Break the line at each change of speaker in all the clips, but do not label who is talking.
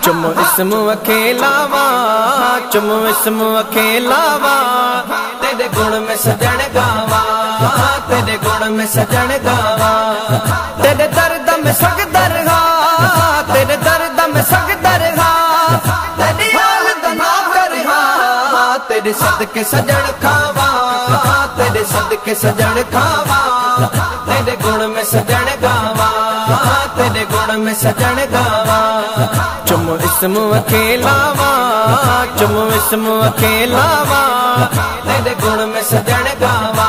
चुमो इसम अकेलावा, चुमो इसम अकेलावा, तेरे गुण में सजन गावा, तेरे गुण में सजन गावा, तेरे दर्द में सग दरगा, तेरे दर्द में सग दरगा, तेरी हालत ना करहा, तेरे सदके सजन खावा, तेरे सदके सजन खावा, तेरे गुण में सजन गावा, तेरे गुण में सजन गावा। चुमो इसम अकेलावा, चुमो इसम अकेलावा, तेरे गुण में सजन गावा,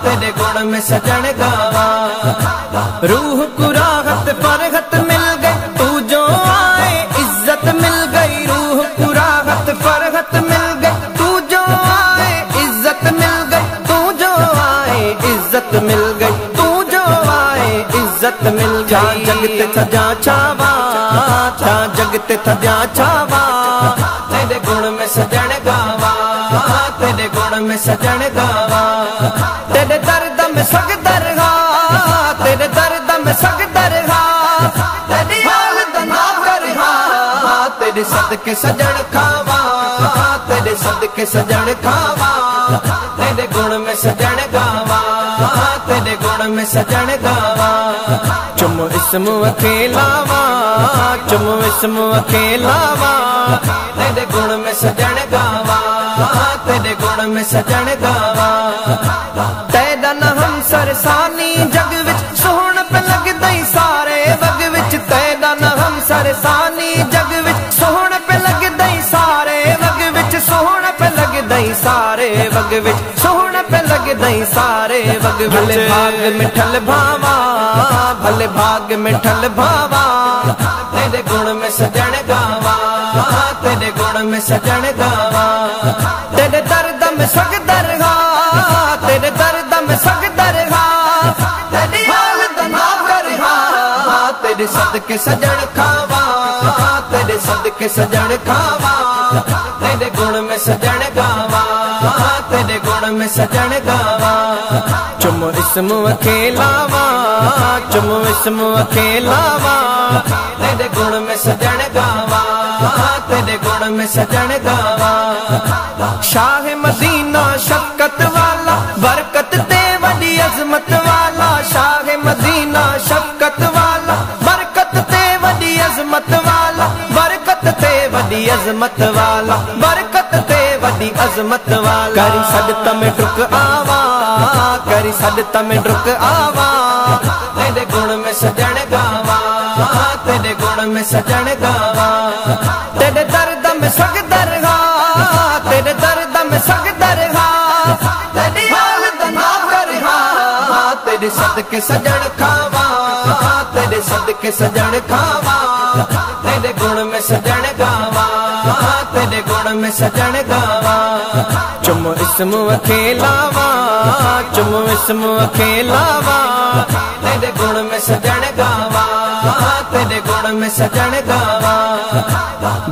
तेरे गुण में सजन गावा। रूह को राहत फरहत मिल गई, तू जो आए इज्जत मिल गई, रूह को राहत फरहत मिल गई, तू जो आए इज्जत मिल गई, तू जो आए इज्जत मिल गई, तू जो आए इज्जत मिल गई। जगत सजा छावा, था जगत सजा छावा, तेरे गुण में सजन गावा, तेरे गुण में सजन गावा, तेरे दर्द में सग दरगा, तेरे दर्द में सग दरगा, तेरी हालत ना करहा, तेरे सदके सजन खावा, तेरे सदके सजन खावा, तेरे गुण में सजन गावा, तेरे गुण में सजन गावा। चुमो इसम अकेलावा, चुमो इसम अकेलावा, तेरे गुण में सजन गावा, तेरे गुण में सजन गावा। तेरा न हम सरसानी जग विच सोहण पे लगदई सारे वग विच, तेरा न हम सरसानी जग विच सोहण पे लगदई सारे वग विच, सोहण पे लगदई सारे वग विच, सोहण पे लगदई सारे वग विच। भले भाग मिठल भावा, भले भाग मिठल भावा, तेरे गुण में सजन गावा, तेरे गुण में सजन गावा, तेरे दर्द में सग दरगा, तेरे दर्द में सग दरगा, तेरी हालत ना करहा, तेरे सदके सजन खावा, तेरे सदके सजन खावा, तेरे गुण में सजन गावा, तेरे गुण में सजन गावा। चुमो इसम अकेलावा, चुमो इसम अकेलावा, तेरे गुण में सजन गावा, तेरे गुण में सजन गावा। शाह मदीना शफकत वाला, बरकत ते वडी अजमत वाला, शाह मदीना शफकत वाला, बरकत ते वडी अजमत वाला, बरकत ते वडी अजमत वाला, बरकत ते वडी अजमत वाला। करी सदता में टुक आवा, करी सदता में टुक आवा, तेरे गुण में सजन गावा, तेरे गुण में सजन गावा, तेरे दर्द में सग दरगा, तेरे दर्द में सग दरगा, तेरी हालत ना करहा, तेरे सदके सजन खावा, तेरे सदके सजन खावा, तेरे गुण में सजन गावा, तेरे गुण में सजन गावा। चुमो इसम अकेलावा, चुमो इसम अकेलावा, तेरे गुण में सजन गावा, तेरे गुण में सजन गावा।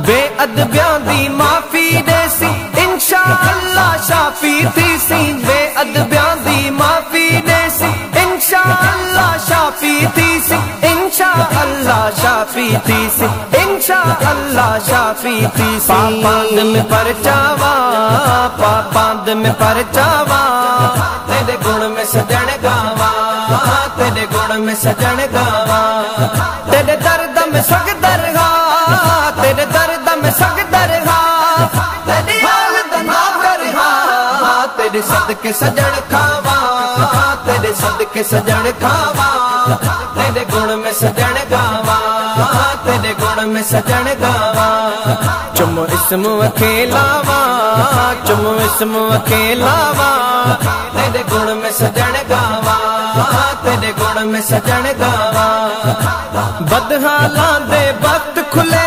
बेअदबियां दी माफी देसी, इंशाअल्लाह शाफी थी सी, बेअदबियां दी माफी देसी, इंशाअल्लाह शाफी थी सी, इंशाअल्लाह शाफी थी सी, इंशाअल्लाह शाफी थी सी। पापांद में परचावा, पापांद में परचावा, तेरे गुण में सजन गावा, तेरे गुण में सजन गावा, तेरे दर्द में सग दरगा, तेरे दर्द में सग दरगा, तेरी हालत ना करहा, तेरे सदके सजन खावा, तेरे सदके सजन खावा, तेरे गुण में सजन गावा, तेरे गुण में सजन गावा। चुमो इसम अकेलावा, चुमो इसम अकेलावा, तेरे गुण में सजन गावा, तेरे गुण में सजन गावा। बदहालां दे वक्त खुले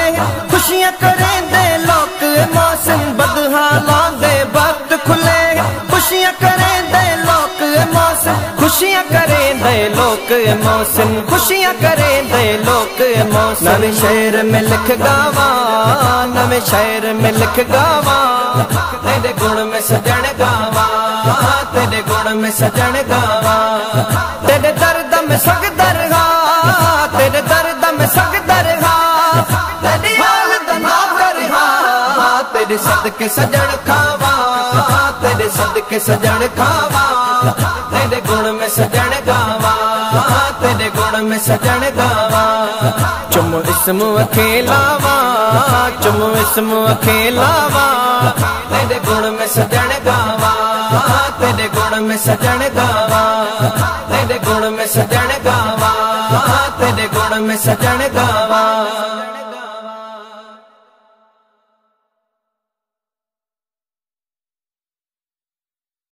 खुशियां करें दे लोक मौसम, बदहालां दे वक्त खुले खुशियां करें दे लोक मौसम, खुशियां करें दे लोक मौसम, खुशियां करें दे लोक मौसम। नवे शहर में लिख गावा, नवे शहर में लिख गावा, तेरे गुण में सजन गावा, तेरे गुण में सजन गावा। तेरे दर्द में सग दरगा, तेरे दर्द में सग दरगा, तेरी हालत ना करहा, तेरे सदके सजन खावा, तेरे सदके सजन खावा, तेरे गुण में सजन गावा, तेरे गुण में सजन गावा। चुम इसम अखेलावा, चुम इसम अखेलावा, तेरे गुण में सजन गावा, तेरे गुण में सजन गावा, तेरे गुण में सजन गावा, तेरे गुण में सजन गावा।